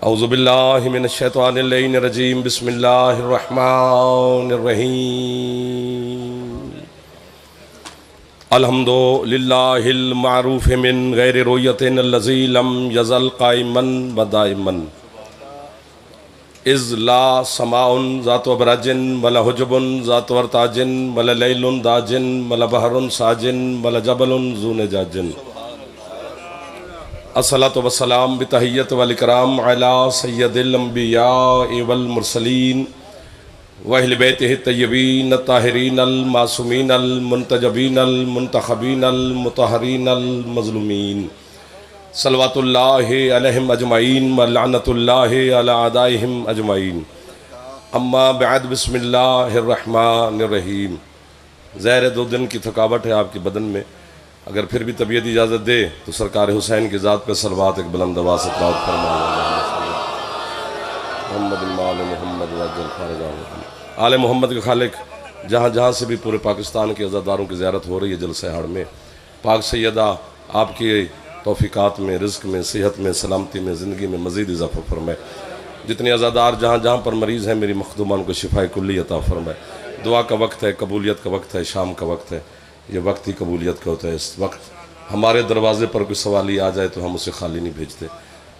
اعوذ باللہ من الشیطان اللعین الرجیم بسم اللہ الرحمن الرحیم الحمد للہ المعروف من غیر رویت الذی لم یزل قائما ودائما اذ لا سماء ذات ابراج ولا حجب ذات ورتاج ولا لیل داج ولا بحر ساج ولا جبل ذو نجاج الصلاة والسلام بتحیت والاکرام علی سید الانبیاء والمرسلین واہل بیتہ الطیبین الطاہرین المعصومین المنتجبین المنتخبین المطہرین المظلومین صلوات اللہ علیہم اجمعین ولعنت اللہ علی اعدائہم اجمعین اما بعد بسم اللہ الرحمن الرحیم۔ ظاہر 2 دن کی تھکاوٹ ہے آپ کے بدن میں، اگر پھر بھی طبیعت اجازت دے تو سرکار حسین کی ذات پہ صلوات ایک بلند آواز سے تلاوت فرمائیں۔ محمد آل محمد وعجل فرجہ آل محمد کے خالق جہاں جہاں سے بھی پورے پاکستان کے عزاداروں کی زیارت ہو رہی ہے جلسہ ہاڑ میں، پاک سیدہ آپ کی توفیقات میں، رزق میں، صحت میں، سلامتی میں، زندگی میں مزید اضافہ فرمائے۔ جتنے عزادار جہاں جہاں پر مریض ہیں میری مخدومان کو شفاء کلی عطا فرمائے۔ دعا کا وقت ہے، قبولیت کا وقت ہے، شام کا وقت ہے، یہ وقت ہی قبولیت کا ہوتا ہے۔ اس وقت ہمارے دروازے پر کوئی سوالی آ جائے تو ہم اسے خالی نہیں بھیجتے،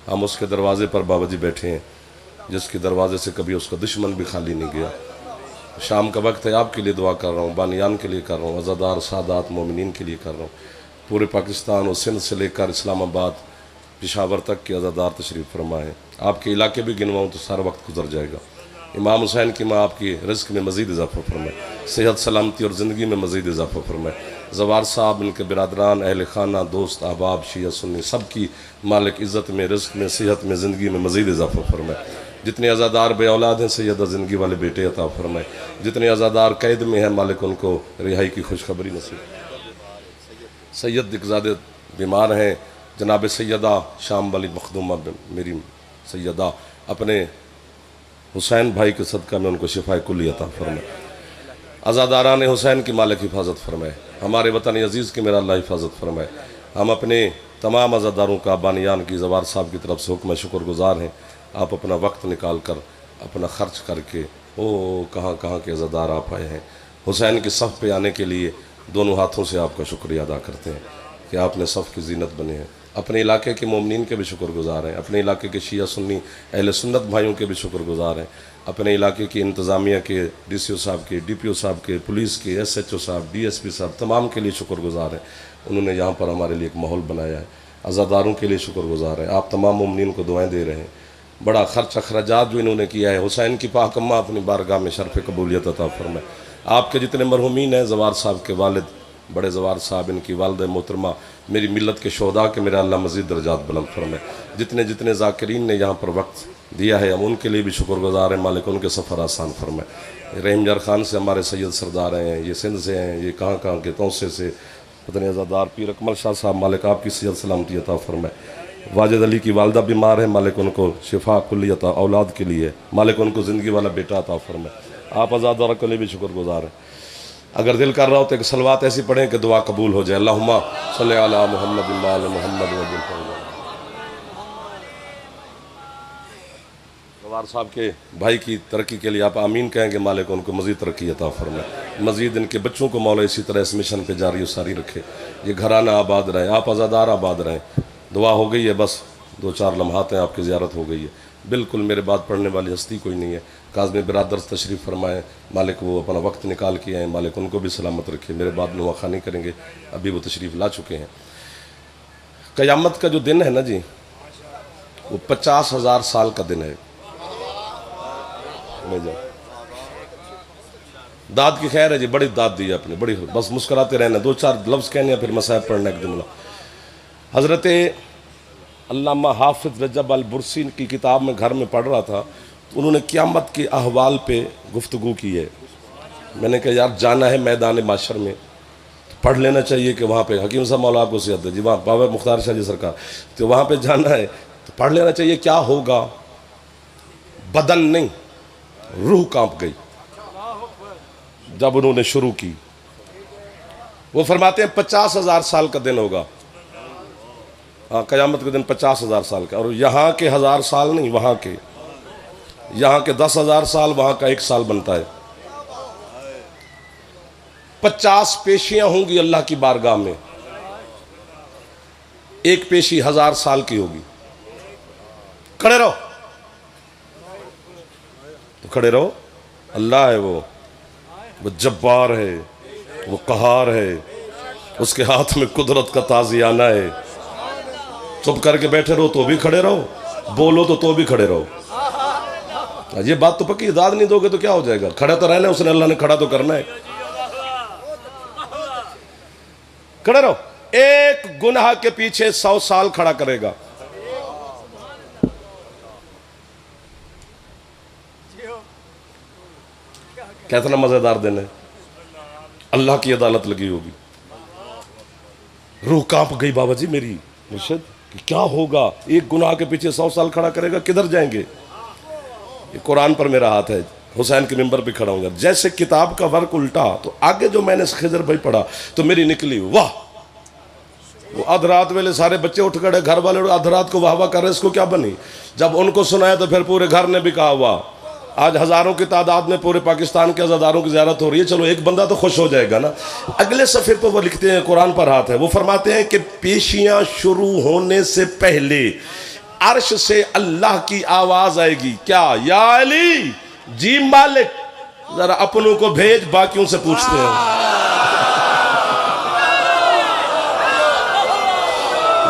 ہم اس کے دروازے پر باوجی بیٹھے ہیں جس کے دروازے سے کبھی اس کا دشمن بھی خالی نہیں گیا۔ شام کا وقت ہے، آپ کے لیے دعا کر رہا ہوں، بانیان کے لیے کر رہا ہوں، عزادار سادات مومنین کے لیے کر رہا ہوں۔ پورے پاکستان اور سندھ سے لے کر اسلام آباد پشاور تک کے عزادار تشریف فرمائیں۔ آپ کے علاقے بھی گنواؤں تو سارا وقت گزر جائے گا۔ امام حسین کی ماں آپ کی رزق میں مزید اضافہ فرمائے، صحت سلامتی اور زندگی میں مزید اضافہ فرمائے۔ زوار صاحب، ان کے برادران، اہل خانہ، دوست احباب، شیعہ سنی، سب کی مالک عزت میں، رزق میں، صحت میں، زندگی میں مزید اضافہ فرمائے۔ جتنے عزادار بے اولاد ہیں سیدہ زندگی والے بیٹے عطا فرمائے۔ جتنے عزادار قید میں ہیں مالک ان کو رہائی کی خوشخبری نصیب۔ سید دکزادے بیمار ہیں، جناب سیدہ شام والی مخدومہ میری سیدہ، اپنے حسین بھائی کے صدقہ میں ان کو شفاء کلی عطا فرمائے۔ عزاداران حسین کی مالک حفاظت فرمائے، ہمارے وطن عزیز کی میرا اللہ حفاظت فرمائے۔ ہم اپنے تمام عزاداروں کا بانیان کی زوار صاحب کی طرف سے حکم شکر گزار ہیں۔ آپ اپنا وقت نکال کر، اپنا خرچ کر کے، کہاں کہاں کے عزادار آپ آئے ہیں، حسین کی صف پہ آنے کے لیے دونوں ہاتھوں سے آپ کا شکریہ ادا کرتے ہیں کہ آپ نے صف کی زینت بنے ہیں۔ اپنے علاقے کے مومنین کے بھی شکر گزار ہیں، اپنے علاقے کے شیعہ سنی اہل سنت بھائیوں کے بھی شکر گزار ہیں، اپنے علاقے کی انتظامیہ کے، ڈی سی او صاحب کے، ڈی پی او صاحب کے، پولیس کے، ایس ایچ او صاحب، ڈی ایس پی صاحب، تمام کے لیے شکر گزار ہیں۔ انہوں نے یہاں پر ہمارے لیے ایک ماحول بنایا ہے۔ عزاداروں کے لیے شکر گزار ہیں، آپ تمام مومنین کو دعائیں دے رہے ہیں۔ بڑا خرچ اخراجات جو انہوں نے کیا ہے، حسین کی پاک اماں اپنی بارگاہ میں شرف قبولیت عطا فرمائے۔ آپ کے جتنے مرحومین ہیں، زوار صاحب کے والد بڑے زوار صاحب، ان کی والدہ محترمہ، میری ملت کے شہداء کے میرا اللہ مزید درجات بلند فرمائے۔ جتنے ذاکرین نے یہاں پر وقت دیا ہے ہم ان کے لیے بھی شکر گزار ہیں، مالک ان کے سفر آسان فرمائے۔ رحیم یار خان سے ہمارے سید سردار ہیں، یہ سندھ سے ہیں، یہ کہاں کہاں کے توسے سے، پتن عزادار پیر اکمل شاہ صاحب، مالک آپ کی صحت سلامتی عطا فرمائے۔ واجد علی کی والدہ بیمار ہے، مالک ان کو شفا کلی عطا اولاد کے لیے، مالک ان کو زندگی والا بیٹا عطا فرمائے۔ آپ عزاداروں کے لیے بھی شکر گزار ہیں۔ اگر دل کر رہا ہو تو ایک صلوات ایسی پڑھیں کہ دعا قبول ہو جائے۔ اللہم صلی علی محمد وعلی محمد وعجل فرجہ۔ زوار صاحب کے بھائی کی ترقی کے لیے آپ آمین کہیں گے، مالک ان کو مزید ترقی عطا فرمائے، مزید ان کے بچوں کو مولا اسی طرح اس مشن پہ جاری و ساری رکھے، یہ گھرانہ آباد رہے، آپ عزادار آباد رہیں۔ دعا ہو گئی ہے، بس 2-4 لمحات ہیں، آپ کی زیارت ہو گئی ہے۔ بالکل میرے بات پڑھنے والی ہستی کوئی نہیں ہے۔ کاظم برادر تشریف فرمائیں، مالک وہ اپنا وقت نکال کے آئیں، مالک ان کو بھی سلامت رکھے، میرے بعد نوا خانی کریں گے، ابھی وہ تشریف لا چکے ہیں۔ قیامت کا جو دن ہے نا جی، وہ 50,000 سال کا دن ہے۔ داد کی خیر ہے جی، بڑی داد دی ہے اپنے، بڑی، بس مسکراتے رہنا، 2-4 لفظ کہنے ہیں پھر مصائب پڑھنا ایک جملہ۔ حضرت علامہ حافظ رجب البرسی کی کتاب میں گھر میں پڑھ رہا تھا، انہوں نے قیامت کے احوال پہ گفتگو کی ہے۔ میں نے کہا یار جانا ہے میدان معاشر میں، پڑھ لینا چاہیے کہ وہاں پہ حکیم صاحب مولا آپ کو صحت ہے جی، وہاں بابا مختار شاہ جی سرکار، تو وہاں پہ جانا ہے تو پڑھ لینا چاہیے کیا ہوگا۔ بدن نہیں، روح کانپ گئی جب انہوں نے شروع کی۔ وہ فرماتے ہیں 50,000 سال کا دن ہوگا، ہاں قیامت کے دن 50,000 سال کا، اور یہاں کے 1000 سال نہیں، وہاں کے، یہاں کے 10,000 سال وہاں کا 1 سال بنتا ہے۔ 50 پیشیاں ہوں گی اللہ کی بارگاہ میں، ایک پیشی 1000 سال کی ہوگی۔ کھڑے رہو، تو کھڑے رہو۔ اللہ ہے وہ جبار ہے، وہ قہار ہے، اس کے ہاتھ میں قدرت کا تازیانہ ہے۔ چپ کر کے بیٹھے رہو تو بھی کھڑے رہو، بولو تو بھی کھڑے رہو۔ یہ بات تو پکی، داد نہیں دو گے تو کیا ہو جائے گا؟ کھڑا تو رہنا ہے، اس نے اللہ نے کھڑا تو کرنا ہے۔ کھڑے رہو۔ ایک گناہ کے پیچھے 100 سال کھڑا کرے گا۔ کتنا مزیدار دن ہے، اللہ کی عدالت لگی ہوگی۔ روح کانپ گئی بابا جی میری مرشد، کہ کیا ہوگا؟ ایک گناہ کے پیچھے 100 سال کھڑا کرے گا، کدھر جائیں گے؟ یہ قرآن پر میرا ہاتھ ہے، حسین کے ممبر پہ کھڑا ہوں گا۔ جیسے کتاب کا ورق الٹا تو آگے جو میں نے خضر بھائی پڑھا تو میری نکلی واہ۔ وہ آدھ رات ویلے سارے بچے اٹھ کھڑے، گھر والے آدھ رات کو واہ واہ کر رہے، اس کو کیا بنی؟ جب ان کو سنایا تو پھر پورے گھر نے بھی کہا واہ۔ آج ہزاروں کی تعداد میں پورے پاکستان کے عزاداروں کی زیارت ہو رہی ہے، چلو ایک بندہ تو خوش ہو جائے گا نا۔ اگلے صفحے پہ وہ لکھتے ہیں، قرآن پر ہاتھ ہے، وہ فرماتے ہیں کہ پیشیاں شروع ہونے سے پہلے عرش سے اللہ کی آواز آئے گی، کیا؟ یا علی، جی مالک، ذرا اپنوں کو بھیج، باقیوں سے پوچھتے ہیں۔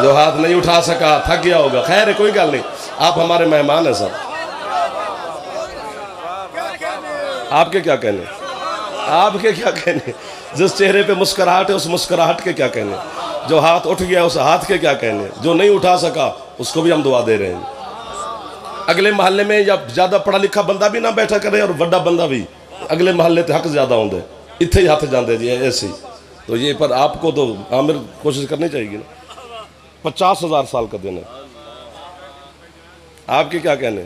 جو ہاتھ نہیں اٹھا سکا تھک گیا ہوگا، خیر ہے، کوئی گل نہیں، آپ ہمارے مہمان ہیں سر۔ آپ کے کیا کہنے، آپ کے کیا کہنے؟ جس چہرے پہ مسکراہٹ ہے اس مسکراہٹ کے کیا کہنے؟ جو ہاتھ اٹھ گیا اس ہاتھ کے کیا کہنے؟ جو نہیں اٹھا سکا اس کو بھی ہم دعا دے رہے ہیں۔ اگلے محلے میں یا زیادہ پڑھا لکھا بندہ بھی نہ بیٹھا کرے اور بڑا بندہ بھی، اگلے محلے تے حق زیادہ ہوں دے، اتھے ہی ہاتھ جاندے جی ایسے ہی۔ تو یہ پر آپ کو تو عامر کوشش کرنی چاہیے گی نا۔ 50,000 سال کا دن ہے، آپ کے کیا کہنے؟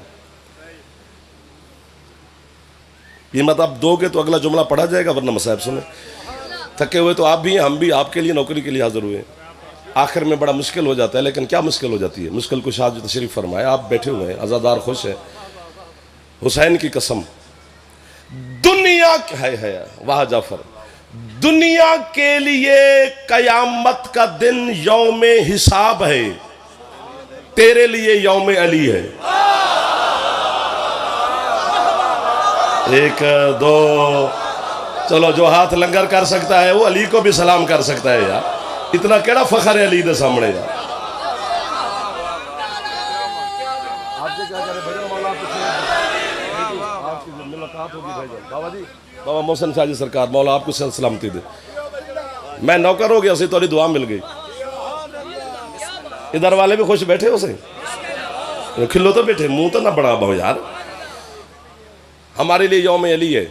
قیمت آپ دو گے تو اگلا جملہ پڑھا جائے گا، ورنہ مصائب سنیں۔ تھکے ہوئے تو آپ بھی ہیں، ہم بھی آپ کے لیے نوکری کے لیے حاضر ہوئے ہیں۔ آخر میں بڑا مشکل ہو جاتا ہے، لیکن کیا مشکل ہو جاتی ہے؟ مشکل کچھ آج تشریف فرمائے، آپ بیٹھے ہوئے ہیں، عزادار خوش ہیں۔ حسین کی قسم، دنیا ہے واہ جعفر، دنیا کے لیے قیامت کا دن یوم حساب ہے، تیرے لیے یوم علی ہے۔ ایک دو، چلو جو ہاتھ لنگر کر سکتا ہے وہ علی کو بھی سلام کر سکتا ہے یار۔ اتنا کیڑا فخر ہے علی دے سامنے یار۔ آپ کے کیا کہہ رہے بھائی؟ مولا آپ کی ملاقات ہوگی بھائی جان۔ بابا جی، بابا محسن شاہ جی سرکار، مولا آپ کو سلامتی دے۔ میں نوکر ہو گیا سی، تھوڑی دعا مل گئی۔ ادھر والے بھی خوش بیٹھے ہو سے، کھلو تو بیٹھے، منہ تو نہ بڑا بہو یار۔ ہمارے لیے یوم علی ہے۔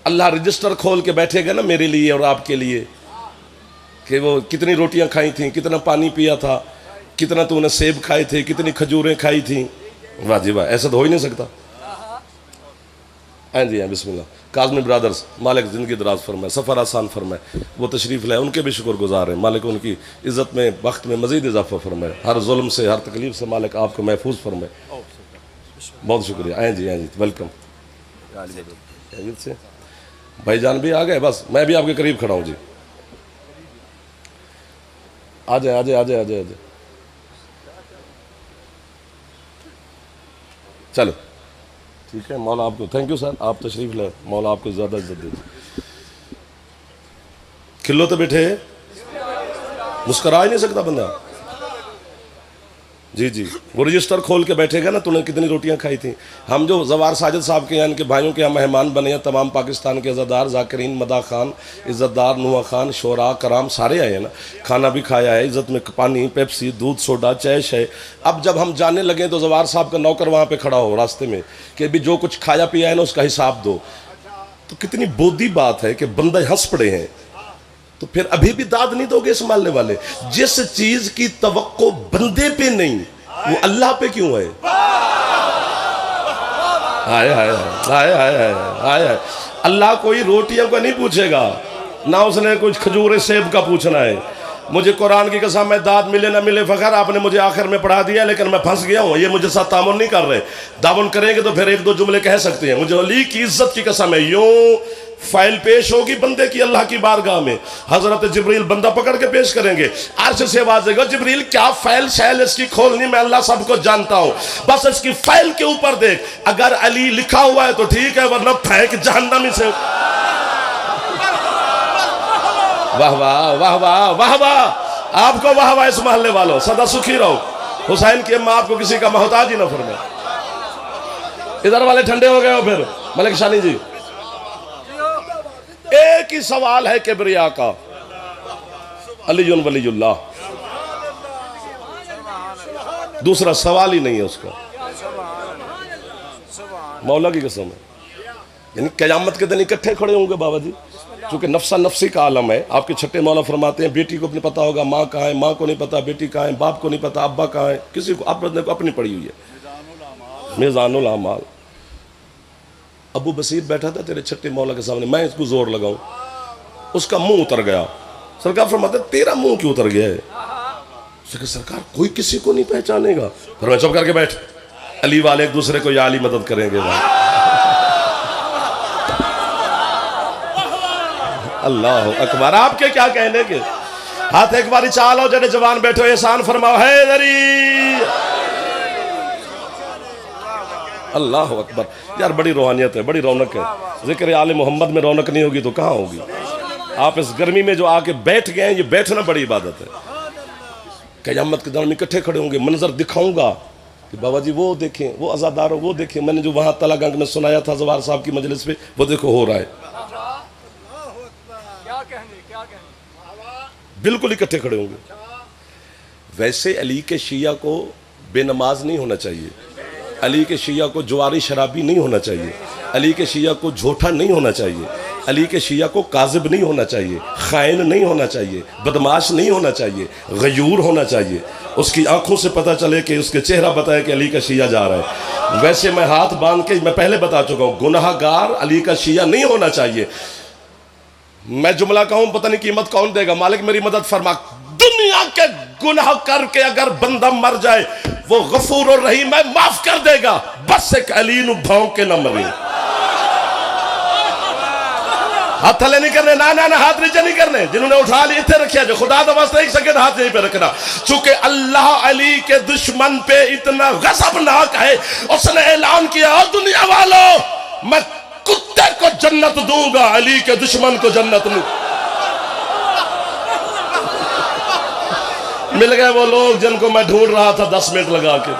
اللہ رجسٹر کھول کے بیٹھے گا نا میرے لیے اور آپ کے لیے، کہ وہ کتنی روٹیاں کھائی تھیں، کتنا پانی پیا تھا، کتنا تو نے سیب کھائے تھے، کتنی کھجوریں کھائی تھیں۔ واہ جی واہ، ایسا تو ہو ہی نہیں سکتا۔ ہاں جی ہاں، بسم اللہ۔ کاظمی برادرز، مالک زندگی دراز فرمائے، سفر آسان فرمائے، وہ تشریف لائے، ان کے بھی شکر گزار ہیں۔ مالک ان کی عزت میں وقت میں مزید اضافہ فرمائے، ہر ظلم سے ہر تکلیف سے مالک آپ کو محفوظ فرمائے۔ بہت شکریہ۔ آئیں جی ویلکم۔ سے بھائی جان بھی آ گئے، بس میں بھی آپ کے قریب کھڑا ہوں جی۔ آ جائے آ جائے آ جائے آ جائے آ جائے، چلو ٹھیک ہے۔ مولا آپ کو تھینک یو سر، آپ تشریف لائے، مولا آپ کو زیادہ عزت دے۔ کھلو تو بیٹھے، مسکرا ہی نہیں سکتا بندہ۔ جی جی، وہ رجسٹر کھول کے بیٹھے گا نا، تو نے کتنی روٹیاں کھائی تھیں۔ ہم جو زوار ساجد صاحب کے، یعنی کہ بھائیوں کے ہم مہمان بنے ہیں، تمام پاکستان کے عزادار، ذاکرین، مداح خان، عزت دار، نوح خان، شعراء کرام سارے آئے ہیں نا، کھانا بھی کھایا ہے، عزت میں پانی، پیپسی، دودھ، سوڈا، چیش ہے۔ اب جب ہم جانے لگیں تو زوار صاحب کا نوکر وہاں پہ کھڑا ہو راستے میں کہ بھی جو کچھ کھایا پیا ہے نا اس کا حساب دو۔ تو کتنی بودی بات ہے کہ بندے ہنس پڑے ہیں، تو پھر ابھی بھی داد نہیں دو گے سنبھالنے والے؟ جس چیز کی توقع بندے پہ نہیں وہ اللہ پہ کیوں ہے؟ ہائے ہائے ہائے ہائے ہائے ہائے۔ اللہ کوئی روٹیوں کا نہیں پوچھے گا، نہ اس نے کچھ کھجور سیب کا پوچھنا ہے۔ مجھے قرآن کی قسم میں داد ملے نہ ملے فخر آپ نے مجھے آخر میں پڑھا دیا لیکن میں پھنس گیا ہوں. یہ مجھے ساتھ تعاون نہیں کر رہے. تعاون کریں گے تو پھر ایک دو جملے کہہ سکتے ہیں. مجھے علی کی عزت کی قسم ہے یوں فائل پیش ہوگی بندے کی اللہ کی بارگاہ میں. حضرت جبریل بندہ پکڑ کے پیش کریں گے. عرش سے آواز دے گا جبریل کیا فائل شائل اس کی کھولنی میں اللہ سب کو جانتا ہوں بس اس کی فائل کے اوپر دیکھ اگر علی لکھا ہوا ہے تو ٹھیک ہے ورنہ پھینک جہنمی سے. واہ واہ واہ واہ واہ واہ. آپ کو واہ واہ اس محلے والوں سدا سکھی رہو. حسین کی اماں آپ کو کسی کا محتاج ہی نہ فرمائے. ادھر والے ٹھنڈے ہو گئے ہو پھر ملک شانی جی. ایک ہی سوال ہے کبریا کا علی ولی اللہ. دوسرا سوال ہی نہیں ہے اس کا. مولا کی قسم ہے یعنی قیامت کے دن اکٹھے کھڑے ہوں گے بابا جی. چونکہ نفسا نفسی کا عالم ہے. آپ کے چھٹے مولا فرماتے ہیں بیٹی کو اپنے پتا ہوگا ماں کہاں ہے, ماں کو نہیں پتا بیٹی کہاں ہے, باپ کو نہیں پتا ابا کہاں ہے, کسی کو اپنی پڑی ہوئی ہے. میزان الاعمال. ابو بصیر بیٹھا تھا تیرے چھٹے مولا کے سامنے, میں اس کو زور لگاؤں اس کا منہ اتر گیا. سرکار فرماتے ہیں تیرا منہ کیوں اتر گیا ہے؟ سرکار کوئی کسی کو نہیں پہچانے گا. فرمایا چپ کر کے بیٹھ. علی والے ایک دوسرے کو یا علی مدد کریں گے. اللہ اکبر. آپ کے کیا کہنے کے ہاتھ ایک باری چالو جڑے جوان بیٹھو احسان فرماؤ حیدری. اللہ اکبر. یار بڑی روحانیت ہے, بڑی رونق ہے. ذکر آل محمد میں رونق نہیں ہوگی تو کہاں ہوگی؟ آپ اس گرمی میں جو آ کے بیٹھ گئے ہیں, یہ بیٹھنا بڑی عبادت ہے. قیامت کے دن میں اکٹھے کھڑے ہوں گے, منظر دکھاؤں گا کہ بابا جی وہ دیکھیں, وہ عزاداروں وہ دیکھیں. میں نے جو وہاں تلا گنگ میں سنایا تھا زوار صاحب کی مجلس پہ, وہ دیکھو ہو رہا ہے. بالکل اکٹھے کھڑے ہوں گے. ویسے علی کے شیعہ کو بے نماز نہیں ہونا چاہیے. علی کے شیعہ کو جواری شرابی نہیں ہونا چاہیے. علی کے شیعہ کو جھوٹا نہیں ہونا چاہیے. علی کے شیعہ کو کاذب نہیں ہونا چاہیے, خائن نہیں ہونا چاہیے, بدماش نہیں ہونا چاہیے, غیور ہونا چاہیے. اس کی آنکھوں سے پتہ چلے کہ اس کے چہرہ بتائے کہ علی کا شیعہ جا رہا ہے. ویسے میں ہاتھ باندھ کے میں پہلے بتا چکا ہوں گناہ گار علی کا شیعہ نہیں ہونا چاہیے. میں جملہ کہوں پتہ نہیں قیمت کون دے گا. مالک میری مدد فرما. دنیا کے گناہ کر کے اگر بندہ مر جائے وہ غفور الرحیم ہے, معاف کر دے گا. بس ایک علی نو بھونک کے نہ مرے. ہاتھ تھلے نہیں کرنے, نہ ہاتھ نیچے نہیں کرنے. جنہوں نے اٹھا لی اتنے رکھیا جو خدا دا واسطہ ایک سیکنڈ ہاتھ یہیں پہ رکھنا. چونکہ اللہ علی کے دشمن پہ اتنا غضبناک ہے, اس نے اعلان کیا اور دنیا والوں میں کتے کو جنت دوں گا, علی کے دشمن کو جنت نہیں. مل گئے وہ لوگ جن کو میں ڈھونڈ رہا تھا 10 منٹ لگا کے.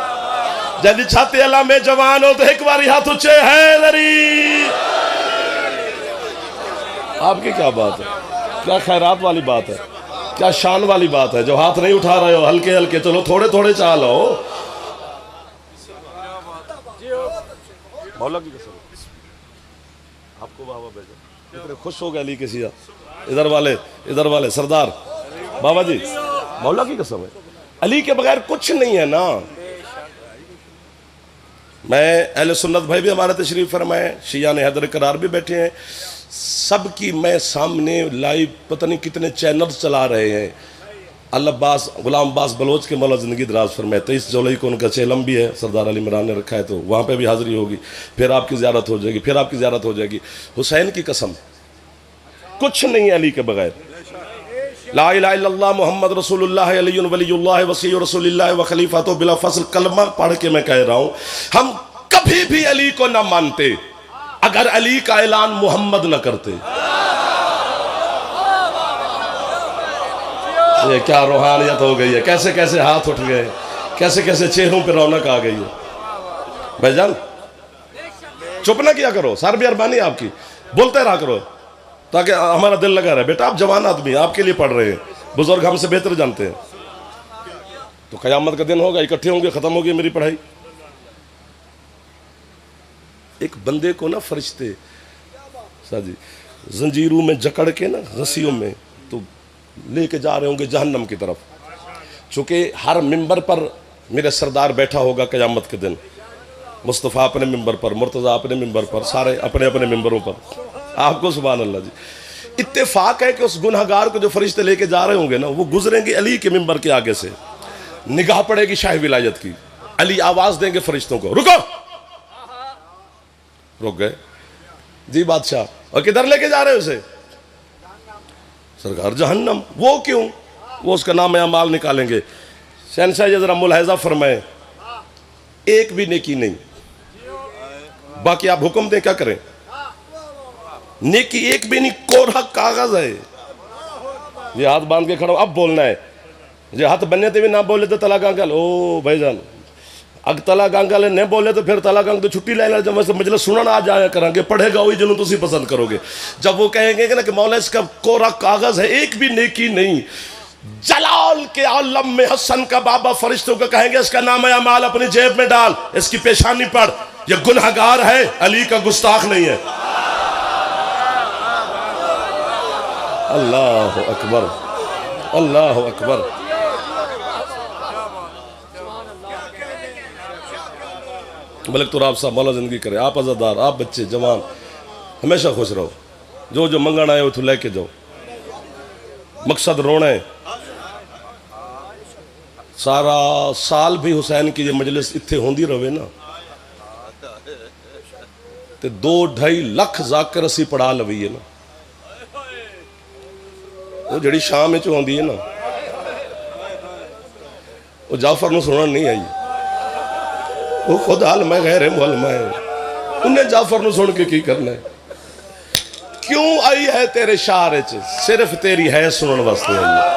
جب چھاتی اللہ میں جوان ہو تو ایک باری ہاتھ اچھے حیدری. آپ کی کیا بات ہے, کیا خیرات والی بات ہے, کیا شان والی بات ہے جو ہاتھ نہیں اٹھا رہے ہو, ہلکے ہلکے چلو تھوڑے تھوڑے چالو. مولا کی قسم آپ کو بابا بھیجا اتنے خوش ہو گئے علی کے شیعہ. ادھر والے سردار بابا جی مولا کی قسم ہے علی کے بغیر کچھ نہیں ہے نا. میں اہل سنت بھائی بھی ہمارے تشریف فرمائے, شیعہ نے حیدر قرار بھی بیٹھے ہیں, سب کی میں سامنے لائیو پتہ نہیں کتنے چینلز چلا رہے ہیں. العباس غلام عباس بلوچ کے مولا زندگی دراز فرمائے. 23 جولائی کو ان کا چیلم بھی ہے, سردار علی عمران نے رکھا ہے, تو وہاں پہ بھی حاضری ہوگی. پھر آپ کی زیارت ہو جائے گی, پھر آپ کی زیارت ہو جائے گی. حسین کی قسم کچھ نہیں ہے علی کے بغیر. لا الہ الا اللہ محمد رسول اللہ علی ولی اللہ وصی رسول اللہ و خلیفۃ بلا فصل. کلمہ پڑھ کے میں کہہ رہا ہوں, ہم کبھی بھی علی کو نہ مانتے اگر علی کا اعلان محمد نہ کرتے. یہ کیا روحانیت ہو گئی ہے, کیسے کیسے ہاتھ اٹھ گئے, کیسے کیسے چہروں پہ رونق آ گئی ہے. بھائی جان چپ نہ کیا کرو, سار بھی اربانی آپ کی, بولتے رہا کرو تاکہ ہمارا دل لگا رہے. بیٹا آپ جوان آدمی, آپ کے لیے پڑھ رہے ہیں, بزرگ ہم سے بہتر جانتے ہیں. تو قیامت کا دن ہوگا, اکٹھے ہوں گے, ختم ہوگی میری پڑھائی. ایک بندے کو نا فرشتے جی زنجیروں میں جکڑ کے نا رسیوں میں تو لے کے جا رہے ہوں گے جہنم کی طرف. چونکہ ہر ممبر پر میرے سردار بیٹھا ہوگا قیامت کے دن, مصطفیٰ اپنے ممبر پر, مرتضیٰ اپنے ممبر پر, سارے اپنے اپنے ممبروں پر. آپ کو سبحان اللہ جی اتفاق ہے کہ اس گنہگار کو جو فرشتے لے کے جا رہے ہوں گے نا، وہ گزریں گے علی کے منبر کے آگے سے، نگاہ پڑے گی شاہ ولایت کی، علی آواز دیں گے فرشتوں کو، رکو، رک گئے، جی بادشاہ، اور کدھر لے کے جا رہے ہیں اسے؟ سرکار جہنم۔ وہ کیوں؟ وہ اس کا نام اعمال نکالیں گے۔ شہنشاہ یہ ذرا ملاحظہ فرمائیں، ایک بھی نیکی نہیں، باقی آپ حکم دیں کیا کریں؟ نیکی ایک بھی نہیں، کوڑا کاغذ ہے۔ یہ ہاتھ باندھ کے کھڑا ہو، اب بولنا ہے، یہ ہاتھ بننے تے بھی نہ بولے تو تلا گانگل، او بھائی جان اگ تلا گانگل نہیں بولے تو پھر تلا گانگ تو چھٹی لینا، جب ویسے مجلس سننا آ جایا کریں گے، پڑھے گا وہی جنہوں تسی پسند کرو گے۔ جب وہ کہیں گے کہ مولا اس کا کوڑا کاغذ ہے، ایک بھی نیکی نہیں، جلال کے عالم میں حسن کا بابا فرشتوں کو کہیں گے اس کا نام اعمال اپنی جیب میں ڈال، اس کی پیشانی پڑھ، یہ گنہگار ہے، علی کا گستاخ نہیں ہے۔ اللہ اکبر، اللہ اکبر۔ ملک تراب صاحب مولا زندگی کرے، آپ عزادار، آپ بچے جوان ہمیشہ خوش رہو، جو جو منگن آئے ہو تو لے کے جاؤ، مقصد رونا ہے۔ سارا سال بھی حسین کی یہ مجلس اتھے ہوندی رہے نا تے 2-2.5 لاکھ ذاکر اسی پڑھا لوی ہے نا، وہ جڑی شام میں ہوندی ہے نا، وہ جعفر نو سننا نہیں آئی، وہ خود عالم ہے غیر معلوم ہے، انہیں جعفر نو سن کے کی کرنا ہے؟ کیوں آئی ہے تیرے شعر وچ؟ صرف تیری ہے سنن واسطے آئی۔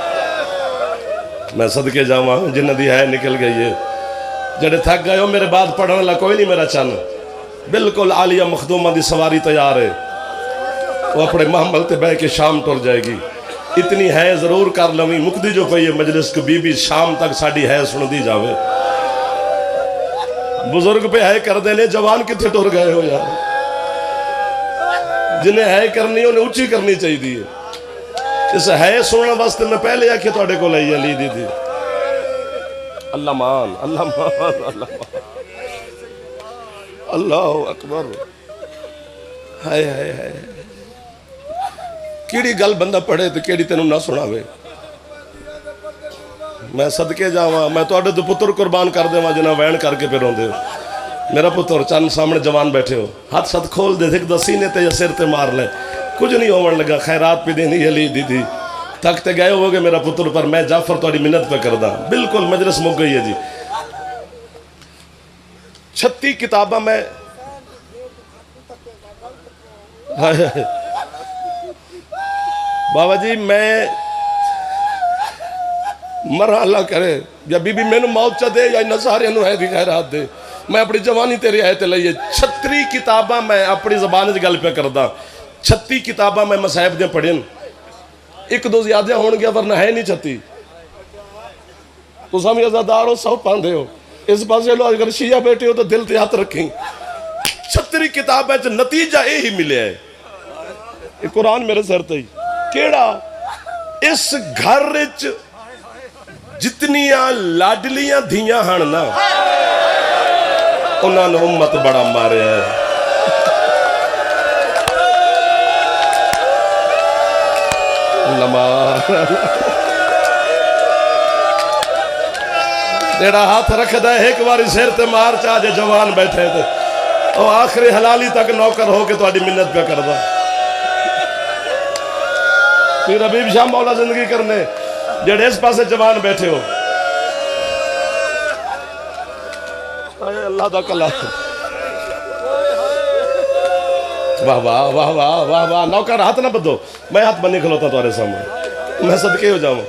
میں صدقے جاواں جنہ دی ہے نکل گئی ہے، جڑے تھک گئے ہو میرے بعد پڑھنے والا کوئی نہیں میرا چن، بالکل عالیہ مخدومہ دی سواری تیار ہے، وہ اپنے محمل تے بہ کے شام ٹر جائے گی۔ اتنی ہے ضرور کر لویں، مکدی جو پئی ہے مجلس کو بی بی شام تک ساڑی ہے سن دی جاوے۔ بزرگ پہ ہے کر دینے، جوان کتھے ٹر گئے ہو یار؟ جنہیں ہے کرنی انہیں اونچی کرنی چاہیے دی۔ اس ہے سننا واسطے میں پہلے آکھے توڑے کو لئی علی دی تھی۔ اللہ مان، اللہ مان، اللہ مان، اللہ اکبر۔ ہائے ہائے ہائے، کیڑی گل بندہ پڑھے تو کیڑی تینوں نہ سناوے۔ میں صدقے جاواں، میں توڑے تو پتر قربان کر دے جنہ وین کر کے پھر ہوندے ہو۔ میرا پتر چند سامنے جوان بیٹھے ہو، ہاتھ ساتھ کھول دے، دیکھ دا سینے تے یا سر تے مار لے، کچھ نہیں ہومن لگا، خیرات پہ دینی علی دی تھی، تھکتے گئے ہوگے میرا پتر پر، میں جعفر توڑی منت پہ کردہ۔ بالکل مجلس مک گئی ہے جی۔ 36 کتابہ میں بابا جی میں مرہ اللہ کرے یا بی بی میں نو موت چا دے یا نظارے نو ہے دی خیرات دے، میں اپنی جوانی تیری آیت لئیے۔ 36 کتابہ میں اپنی زبان سے گل پہ کردہ، 36 کتابہ میں مصاحب دیں پڑھیں، ایک دو زیادہ ہون گیا ورنہ ہے نہیں 36۔ تو سامی ازادار ہو، سو پاندے ہو، اس پاسے لو اگر شیعہ بیٹھے ہو تو دل تے ہاتھ رکھیں۔ 36 کتاب ہے نتیجہ اے ہی ملے ہے، یہ قرآن میرے سر تے ہی کیڑا اس گھر وچ جتنیاں لاڈلیاں دھیاں ہن نا انہاں نے امت بڑا مارے ہے۔ جیڑا ہاتھ رکھ دے ایک باری سر تے مار چاہ جے جوان بیٹھے تھے، اور آخری حلالی تک نوکر ہو کے تو آڈی منت پہ کر دا۔ پھر حبیب شاہ مولا زندگی کرنے جیڑے اس پاسے جوان بیٹھے ہو، اللہ دا کلا، واہ واہ واہ واہ واہ واہ، نوکر ہاتھ نہ بدو، میں ہاتھ بنی کھلوتا تمہارے سامنے، میں صدقے ہو جاؤں۔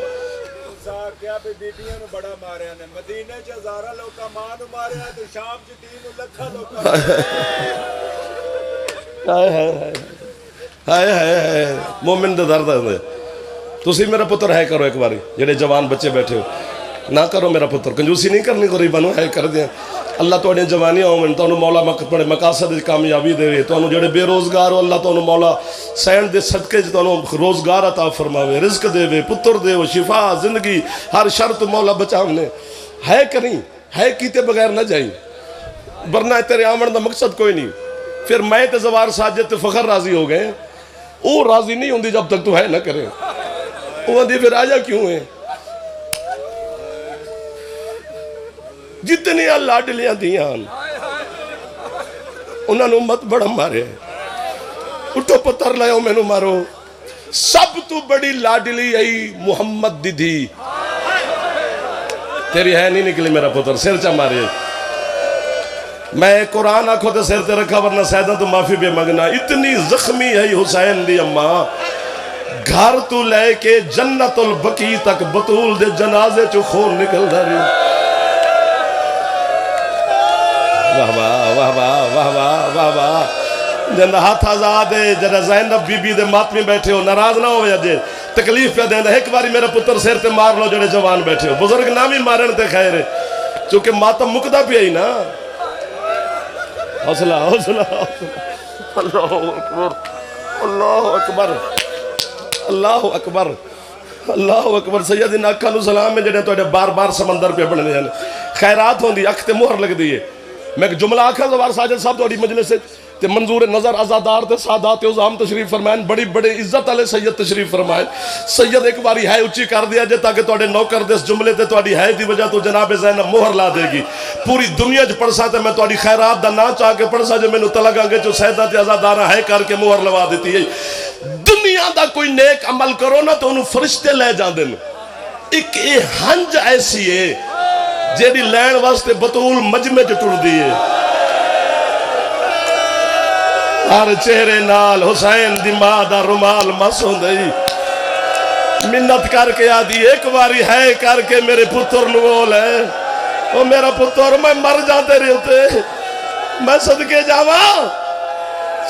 کیا پہ بیٹیاں نو بڑا ماریا نے، مدینہ چ ہزارہ لوکا ماں نو ماریا تو شام چ 3 لکھا لوکا۔ ہائے ہائے ہائے ہائے ہائے ہائے، مومن دے درد ہے۔ تسی میرا پتر ہے کرو ایک باری، جڑے جوان بچے بیٹھے ہو نہ کرو میرا پتر، کنجوسی نہیں کرنی، غریبانو ہے کر دیں۔ اللہ توڑے جوانی ہومن، تو انہوں مولا بڑے مقاصد کامیابی دے، تو انہوں جڑے بے روزگار ہو اللہ تو انہوں مولا سینڈ دے صدقے تو انہوں روزگار عطا فرماوے، رزق دے، پتر دے، شفا، زندگی، ہر شرط مولا بچاونے ہے کریں، ہے کیتے بغیر نہ جائیں، ورنہ تیرے آمن دا مقصد کوئی نہیں۔ پھر میں تے زوار ساجد تے فخر راضی ہو گئے، وہ راضی نہیں ہوندی جب تک تو ہے نہ کرے. وہ آندی پھر آجا کیوں ہے؟ جتنی لاڈلیاں دیاں انہوں نے مت بڑا مارے. اٹھو پتر لائیو میں نو مارو. سب تو بڑی لاڈلی آئی محمد دی دھی. تیری ہے نہیں نکلی میرا پتر، سر چا مارے. میں قرآن آنکھوں تے سر تے رکھا ورنہ سیدہ تو معافی بے مگنا. اتنی زخمی ہے حسین دی اماں، گھر تو لے کے جنت البقیع تک بطول دے جنازے چو خون نکل داری. واہ واہ واہ واہ واہ واہ واہ واہ. جن ہاتھ آزاد ہے جنہ زینب بی بی دے ماتمی بیٹھے ہو، ناراض نہ ہو جے تکلیف پہ دیں. ایک باری میرا پتر سر تے مار لو جڑے جوان بیٹھے ہو. بزرگ نہ بھی مارن تے خیر ہے چونکہ ماتم مکدہ پہ ہی نا. حوصلہ حوصلہ. اللہ اکبر اللہ اکبر اللہ اکبر اللہ اکبر. سیدنا اکھاں نو سلام میں جڑے تو بار بار سمندر پہ بڑھنے ہیں. خیرات ہوندی اکھ تے مہر لگ دی ہے. میں ایک جملہ آکھاں زوار ساجد صاحب توڑی مجلس سے تے منظور نظر ازادار تے سادات عظام تشریف فرمائیں. بڑی بڑے عزت والے سید تشریف فرمائیں. سید ایک باری ہے اچھی کر دیا جے تاکہ توڑے نوکر دے اس جملے تے توڑی ہے دی وجہ تو جناب زینب مہر لا دے گی. پوری دنیا جو پڑھ ساتے میں توڑی خیرات دا نا چاہ کے پڑھ سا جو میں نو تلگاں گے جو سیدات ازادارہ ہے کر کے مہر لوا دیتی ہے. دنیا دا کوئی نیک عمل کرو نا تو انہوں فرشتے لے جان دیں. ایک ہنج ایسی ہے جیڑی لین واسطے بطول مجمع جو ٹر دیئے. ہر چہرے نال حسین دی ماں دا رومال مسوں دئی. منت کر کے آدھی ایک باری ہے کر کے میرے پتر نوول ہے. وہ میرا پتر میں مر جاتے رہے ہوتے میں صدقے جاواں.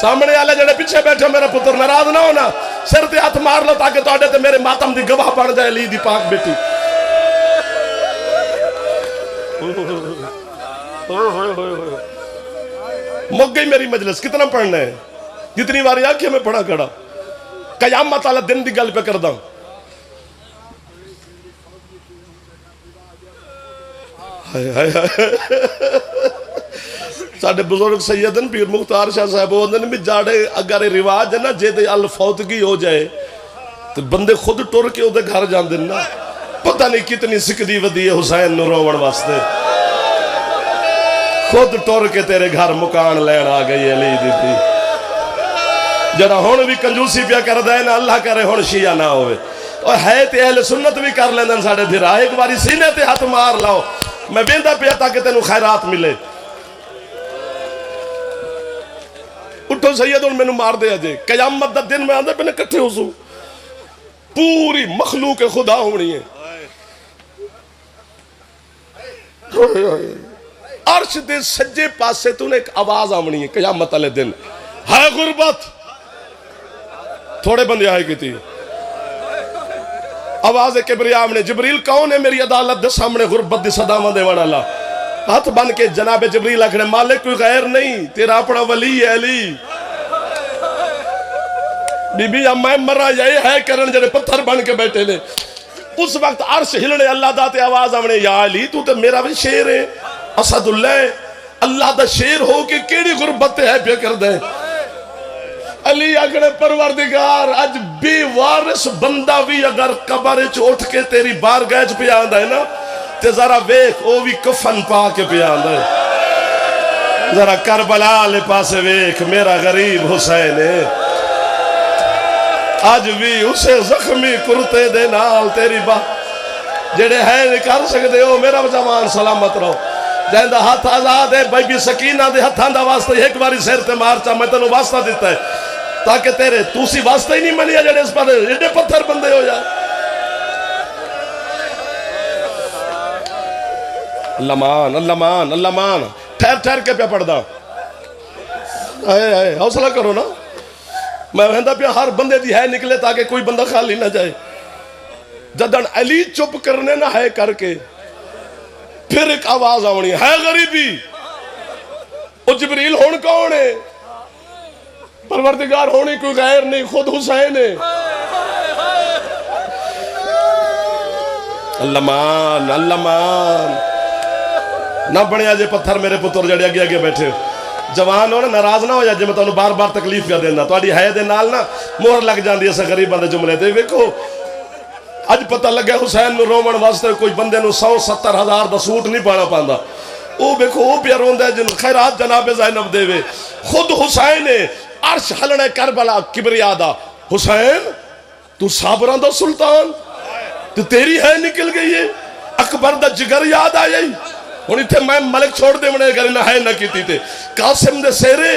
سامنے آلے جڑے پیچھے بیٹھے میرا پتر ناراض نہ ہونا. سر تے ہاتھ مار لو تاکہ تو آڈے تے میرے ماتم دی گواہ پڑ جائے لی دی پاک بیٹی. مک گئی میری مجلس. کتنا پڑھنا ہے؟ جتنی باری آنکھیں میں پڑھا کڑا. قیامت والا دن دی گل پہ کر داں. ساڑھے بزرگ سیدن پیر مختار شاہ صاحب ہوندن بھی جاڑے اگر رواج ہے نا جے دے الفوتگی ہو جائے تو بندے خود ٹور کے ہوتے گھر جان دن نا. پتہ نہیں کتنی سکدی ودی ہے حسین نو روڑ واسطے. خود ٹور کے تیرے گھر مکان لین آ گئی علی دی تھی. جڑا ہون بھی کنجوسی پیا کر دائے نا اللہ کرے ہون شیعہ نہ ہوئے. اور ہے تے اہل سنت بھی کر لیندن ساڑھے دھرا. ایک باری سینے تے ہاتھ مار لاؤ میں بیندہ پیا تاکہ تینوں خیرات ملے. اٹھو سیدون میں نو مار دے جے. قیامت دا دن میں آندھے پہنے کٹھے ہو سو. پوری مخلوق خدا ہونی ہے. عرش دے سجے پاسے تو نے ایک آواز آمنی ہے قیامت علیہ دن. ہے غربت. تھوڑے بندے آئے کی تھی. آواز کبریا آمنے. جبریل کون ہے میری عدالت دے سامنے غربت دی صدامہ دے وانا اللہ. ہاتھ بن کے جناب جبریل آکھنے مالک کوئی غیر نہیں تیرا اپنا ولی ہے علی. بی بی میں مرا یہ ہے کرن جنہیں پتھر بن کے بیٹھے لے. اس وقت عرش ہلنے اللہ داتے آواز آمنے یا علی تو تے میرا بھی شیر ہے اسد اللہ اللہ دا شیر ہو کہ کیڑی غربت ہے پہ کر دے. علی آکھنے پروردگار اج بے وارث بندہ بھی اگر قبر چ اٹھ کے تیری بارگاہ چ پہ آندا ہے نا تے ذرا ویکھ او بھی کفن پا کے پہ آندا ہے. ذرا کربلا لے پاسے ویکھ میرا غریب حسین ہے. آج بھی اسے زخمی کرتے دے نال تیری بات جڑے ہے کر سکتے ہو میرا جوان سلامت رہو. جہاں دا ہاتھ آزاد ہے بھائی بھی سکینہ دے ہتھاں دا واسطہ ایک باری سیر تے مار چاہ میں تنوں واسطہ دیتا ہے تاکہ تیرے توسی واسطہ ہی نہیں منیا جڑے اس پر ایڈے پتھر بندے ہو جائے. اللہ مان اللہ مان اللہ مان. ٹھہر ٹھہر کے پہ پڑھ دا. حوصلہ کرو نا. میں کہندا پیا ہر بندے دی ہے نکلے تاکہ کوئی بندہ خالی نہ جائے. جدن علی چپ کرنے نہ ہے کر کے پھر ایک آواز آونی ہے غریبی. او جبریل ہون کون ہے؟ پروردگار ہونی کوئی غیر نہیں خود حسین ہے. اللہ مان اللہ مان. نہ بڑھیا جے پتھر میرے پتر جڑے آگے آگے بیٹھے جوان ہو نا ناراض نہ ہو جائے جی میں تمہیں بار بار تکلیف پہ دینا تھوڑی ہے دے نال نا مہر لگ جاندی ہے غریباں دے جملے تے ویکھو اج پتہ لگا حسین نو رومن واسطے کوئی بندے نو 170 ہزار دا سوٹ نہیں پانا پاندا او ویکھو او پیا روندا ہے جن خیرات جناب زینب دے وے خود حسین نے عرش ہلنے کربلا کبریا دا حسین تو صابراں دا سلطان تو تیری ہے نکل گئی ہے اکبر دا جگر یاد آئی ہونی تھے میں ملک چھوڑ دے منے اگر انہا ہے نہ کیتی تھے قاسم دے سیرے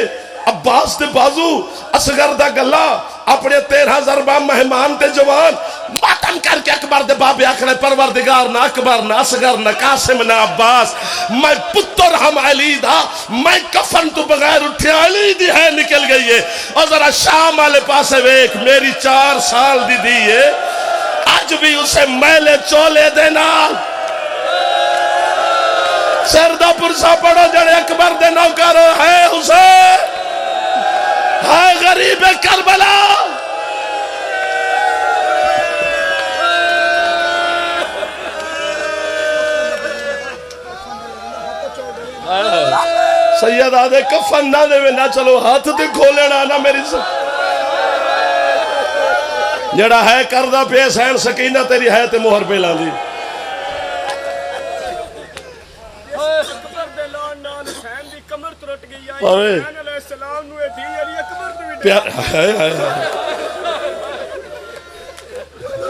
عباس دے بازو اصغر دا گلہ اپنے 13 ضربہ مہمان تے جوان ماتم کر کے اکبر دے بابے آکھنے پروردگار نہ اکبر نہ اصغر نہ قاسم نہ عباس میں پتر ہم علی دا میں کفن تو بغیر اٹھے علی دی ہے نکل گئی ہے اور ذرا شام والے پاسے ویک میری 4 سال دی ہے آج بھی اسے میلے چولے دینا سردہ پرسا پڑھو جڑے اکبر دے نوکر ہے حسین ہے غریب کربلا سید آدھے کفن نہ دے نہ چلو ہاتھ دے کھولینا نہ میری جڑا ہے کردہ پیس ہے سکینہ تیری ہے تے مہر پہ لاندی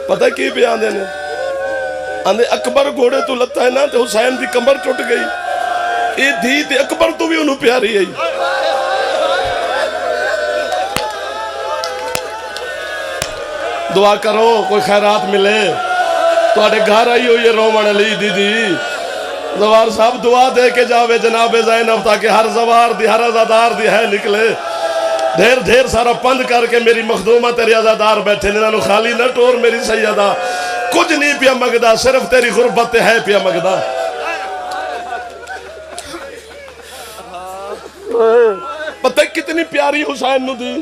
پتہ کی بیان دینے آندھے اکبر گھوڑے تو لتا ہے نا تے حسین دی کمر ٹوٹ گئی اے دھی تے اکبر تو بھی انہوں پیاری ہے دعا کرو کوئی خیرات ملے تو آٹے گھر آئی ہو یہ رومن علی دی دی زوار صاحب دعا دے کے جاوے جناب زینب تاکہ ہر زوار دی ہر عزادار دی ہے نکلے دھیر سارا پند کر کے میری مخدومہ تیری عزادار بیٹھے ننانو خالی نہ ٹور میری سیدہ کچھ نہیں پیا مگدہ صرف تیری غربت ہے پیا مگدہ پتہ کتنی پیاری حسین نو دی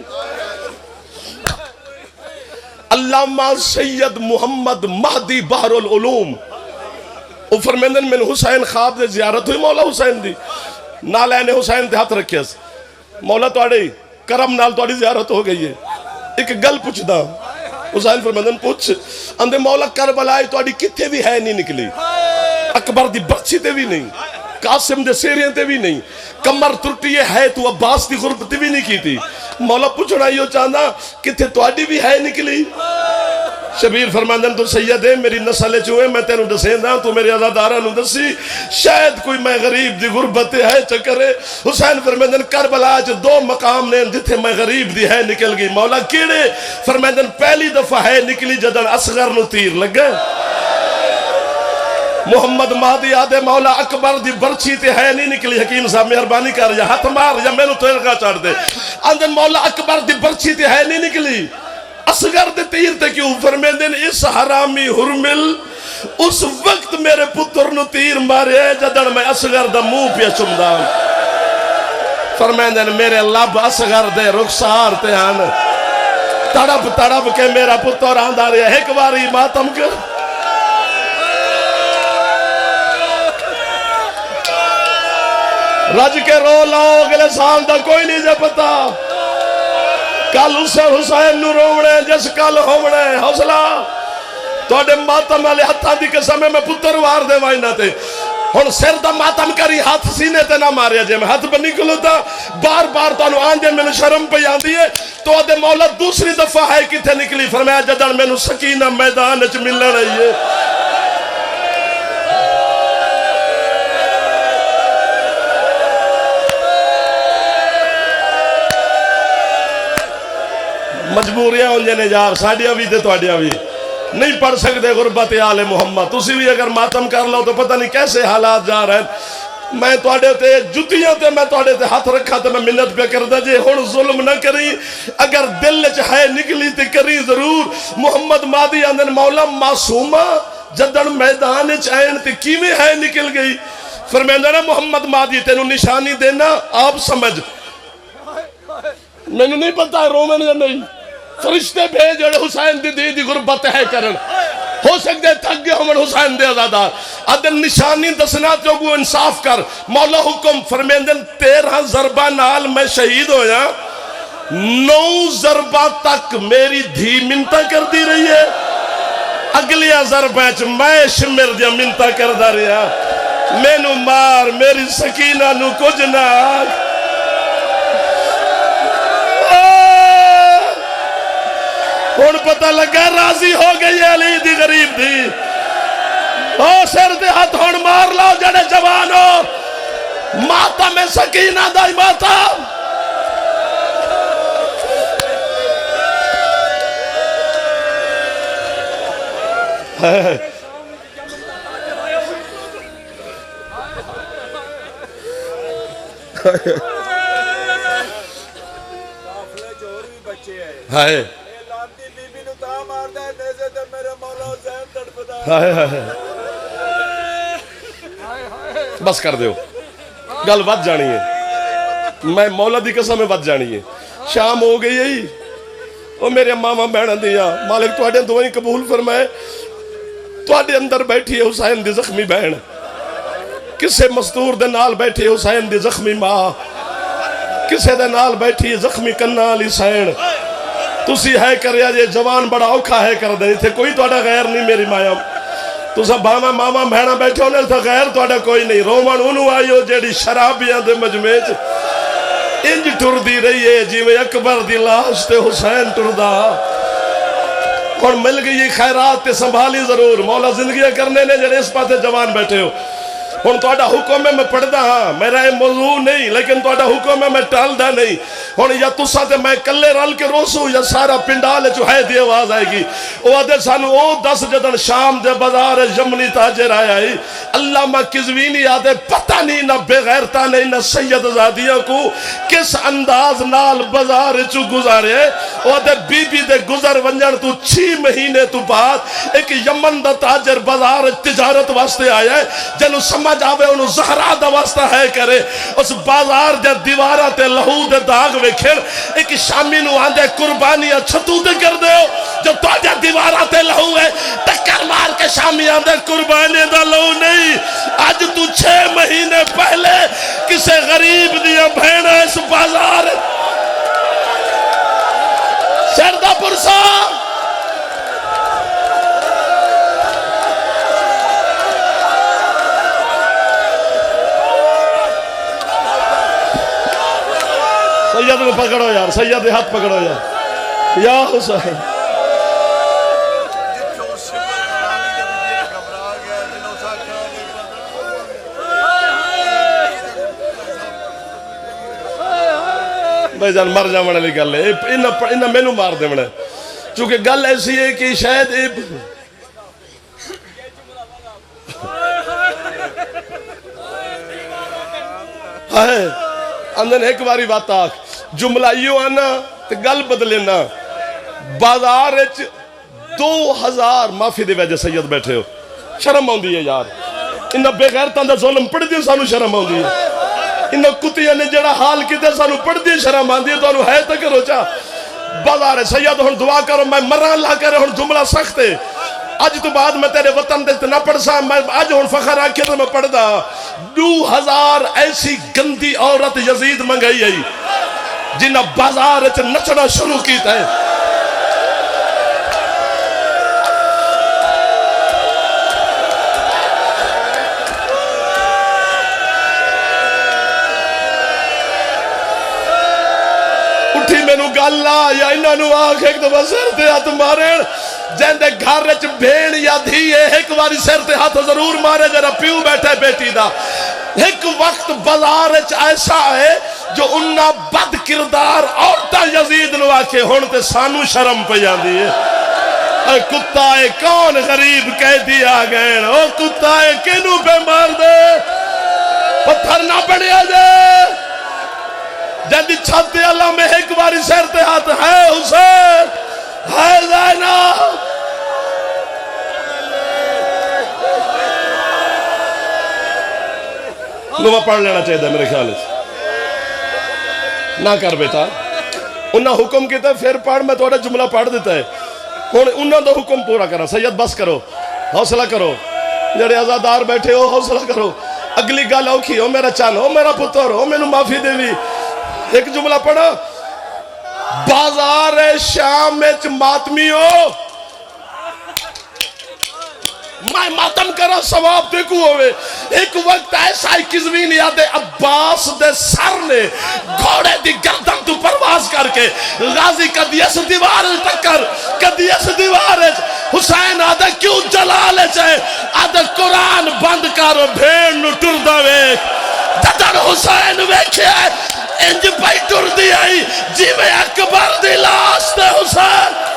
علامہ سید محمد مہدی بحر العلوم او فرمیندن من حسین خواب دے زیارت ہوئی مولا حسین دی نالین حسین دے ہاتھ رکھے مولا توڑی کرم نال توڑی زیارت ہو گئی ہے ایک گل پوچھ دا حسین فرمیندن پوچھ اندے مولا کربلائی توڑی کتے بھی ہے نہیں نکلی اکبر دی برچی تے بھی نہیں قاسم دے سیرین تے بھی نہیں کمر ترٹی ہے تو عباس دی غربت بھی نہیں کی تھی مولا پوچھنا یہ چاہنا کتے توڑی بھی ہے نکلی شبیر فرماندن تو سید ہے میری نسل چوئے میں تینوں دسیندہ تو میری عزادارہ نو دسی شاید کوئی میں غریب دی غربت ہے چکرے حسین فرماندن کربلا آج 2 مقام نے جتھے میں غریب دی ہے نکل گئی مولا کیڑے فرماندن پہلی دفعہ ہے نکلی جدن اصغر نو تیر لگ گئے محمد مہدی آدھے مولا اکبر دی برچی تے ہے نہیں نکلی حکیم صاحب مہربانی کر یا ہاتھ مار یا میں نو تیرگا چڑھ دے آدھے مولا اکبر دی برچی تے ہے نہیں نکلی اصغر دے تیر تے کیوں فرمیندن اس حرامی حرمل اس وقت میرے پتر نو تیر مارے جدن میں اصغر دا منہ پہ چمدا فرمیندن میرے لب اصغر دے رخسار تے آن تڑپ کے میرا پتر آندہ رہے ایک باری ماتم کر رج کے رو لاؤ اگلے سال دا کوئی نہیں جا پتا کل اسے حسین نو روڑے جس کل ہوڑے حوصلہ تو اڈے ماتم والے ہتھا دی قسم میں پتر وار دے وائنہ تے ہن سر دا ماتم کری ہاتھ سینے تے نہ ماریا جے میں ہاتھ پہ نکلو تا بار بار تو انو آن دے میں شرم پہ آن دیئے تو اڈے مولا دوسری دفعہ ہے کتے نکلی فرمایا جدن میں نو سکینہ میدان اچ مل رہی ہے مجبوریاں ہوں جنے جار ساڑیاں بھی تے توڑیاں بھی نہیں پڑھ سکتے غربت آل محمد تسی بھی اگر ماتم کر لو تو پتہ نہیں کیسے حالات جا رہے ہیں میں توڑے تے جتیاں تے میں توڑے تے ہاتھ رکھا تے میں منت پہ کر دا جے ہون ظلم نہ کری اگر دل چاہے نکلی تے کری ضرور محمد مہدی اندن مولا معصومہ جدن میدان چائن تے کیویں ہے نکل گئی فرمیندہ نا محمد مہدی تینوں نشانی دینا آپ سمجھ میں نے نہیں پتا ہے رومن یا نہیں فرشتے بھیج جڑے حسین دی غربت ہے کرن ہو سکتے تھک گئے ہمیں حسین دے آزادار عدل نشانی دسنا چوگو انصاف کر مولا حکم فرمیندن 13 ضربہ نال میں شہید ہو جا 9 ضربہ تک میری دھی منتہ کر دی رہی ہے اگلی ضربہ چ میں شمر دیا منتہ کر دا رہا میں نو مار میری سکینہ نو کچھ نہ ہون پتہ لگا راضی ہو گئی علی دی غریب دی سر دے ہاتھ ہون مار لاؤ جڑے جوانو ماتا میں سکینہ دائی ماتا قافلے چور بھی بچے ہیں ہائے لانتی بی بی نو تا ماردا ہے نیزے تے میرے مولا حسین تڑپدا ہائے بس کر دیو گل بات جانی ہے میں مولا دی قسم میں بات جانی ہے شام ہو گئی ہے او میرے ماما بہن دیا مالک تواڈے دعائیں قبول فرمائے تواڈے اندر بیٹھی ہے حسین دی زخمی بہن کسے مستور دے نال بیٹھی ہے حسین دی زخمی ماں کسے دے نال بیٹھی ہے زخمی کنہ علی حسین تسی ہے کریا جے جوان بڑا اوکھا ہے کر دے تھے کوئی توڑا غیر نہیں میری مایا تو سب باما ماما بہنا بیٹھے ہونے تھا غیر توڑا کوئی نہیں رومان انہوں آئی ہو جیڑی شرابیاں دے مجمع انج ٹر دی رہی ہے جی میں اکبر دی لاش تے حسین ٹر دا اور مل گئی خیرات تے سنبھالی ضرور مولا زندگیاں کرنے نے جڑے اس پاتے جوان بیٹھے ہو ہن توڑا حکم ہے میں پڑھ دا ہاں میرا یہ موضوع نہیں لیکن توڑا حکم ہے میں ٹال دا نہیں ہن یا تسا تے میں کلے رل کے روسو یا سارا پنڈال جو ہے دی آواز آئے گی او آدھے سانو او 10 جدن شام دے بازار یمنی تاجر آیا ہی علامہ قزوینی آدھے پتہ نہیں نہ بے غیرتا نہیں نہ سید زادیہ کو کس انداز نال بازار چو گزارے او آدھے بی بی دے گزر ونجن تو 6 مہینے تو بعد ایک یمن دا تاجر بازار تجارت واسطے آیا ہے جنو سمجھ آوے انہوں زہرہ دا واسطہ ہے کرے اس بازار دے دیوارہ تے لہو دے داغ وکھر ایک شامی نو آندے قربانیاں چھتو دے کر دے ہو جو تو جا دیوارہ تے لہو ہے ٹکر مار کے شامی آندے قربانی دا لہو نہیں آج تو 6 مہینے پہلے کسے غریب دیا بھینا اس بازار سردہ پرسا سید کو پکڑو یار سید ہاتھ پکڑو یار یا حسین بھائی جان مر جا مڑے لی گل ہے انہا مینو مار دے مڑے چونکہ گل ایسی ہے کہ شاید اندن ایک باری بات آکھ جملہ یوں آنا تو گل بدلینا بازار 2000 معافی دے وجہ سید بیٹھے ہو شرم آن دی ہے یار انہا بے غیرتاں دا ظلم پڑھ دی سانو شرم آن دی ہے انہا کتیاں نے جڑا حال کی دے سانو پڑھ دی شرم آن دی ہے تو انہوں ہے تک روچا بازار سید ہن دعا کرو میں مران اللہ کرے ہن جملہ سخت ہے آج تو بعد میں تیرے وطن دے نہ پڑھ سا میں آج ہن فخر آکھے تو میں پڑھ دا 2000 ایسی گندی عورت یزید منگائی ہے جنہا بازار اچھ نچنا شروع کیتا ہے اٹھی میں نو گالا یا انہا نو آنکھ ایک دفعہ سر تے ہاتھ مارن جہندے گھر رچ بھیڑ یا دھی ہے ایک واری سر تے ہاتھ ضرور مارے جرا پیو بیٹھے بیٹی دا ایک وقت بازار وچ ایسا ہے جو انہا بد کردار عورتاں یزید نو آکھے ہون تے سانو شرم پہ جاندی ہے اے کتا اے کون غریب قیدی آ گئے او کتا اے کینو پہ مار دے پتھر نہ بڑھیا دے جہاں چھاتے اللہ میں ایک باری سر تے ہاتھ ہے حسین ہے زینب نوہ پڑھ لینا چاہیے تھا میرے خیال سے نہ کر بیٹا انہا حکم کیتا ہے پھر پڑھ میں توڑا جملہ پڑھ دیتا ہے ہوں انہوں دا حکم پورا کرا. سید بس کرو, حوصلہ کرو, جڑے آزادار بیٹھے ہو حوصلہ کرو. اگلی گل اوکھی ہو میرا چان ہو میرا پتر ہو مینوں معافی دے بھی. ایک جملہ پڑھا, بازار شام وچ ماتمی ہو میں ماتم کرا ثواب دیکھو ہوئے. ایک وقت ایسا ہی قزوین یاد عباس دے سر نے گھوڑے دی گردن تو پرواز کر کے غازی کدی اس دیوار ٹکر کدی اس دیوار. حسین آدھا کیوں جلال چاہے آدھا قرآن بند کرو بھیڑ نو ٹر دا ویک. جدن حسین ویکھیا انج پائی ٹر دی آئی جی میں اکبر دی لاش تے حسین.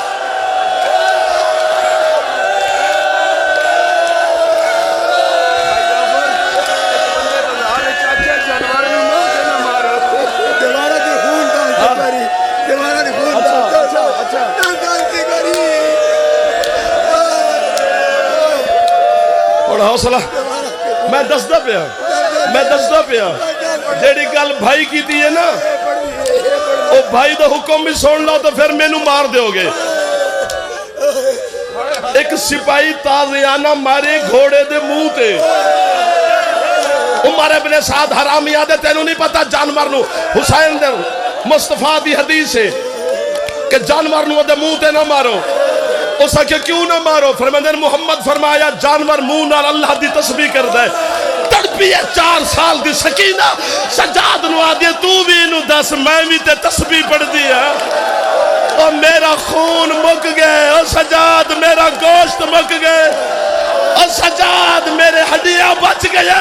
حوصلہ میں دسدا پیا جیڑی گل بھائی کی ہے نا او بھائی دا حکم بھی سن لو تو پھر مینوں مار دیو گے. ایک سپاہی تازیانہ مارے گھوڑے دے منہ تے. عمر ابن سعد حرامی آدھے تینوں نہیں پتا جانور نو حسین دے مصطفیٰ دی حدیث ہے کہ جانور نو دے منہ تے نہ مارو. اس کہ کیوں نہ مارو؟ فرمایا محمد فرمایا جانور منہ نال اللہ دی تسبیح کردا ہے. تڑپی ہے 4 سال دی سکینہ سجاد نو آدھے تو بھی انو دس میں بھی تے تسبیح پڑھ دیا. اور میرا خون مک گئے اور سجاد میرا گوشت مک گئے اور سجاد میرے ہڈیاں بچ گئے.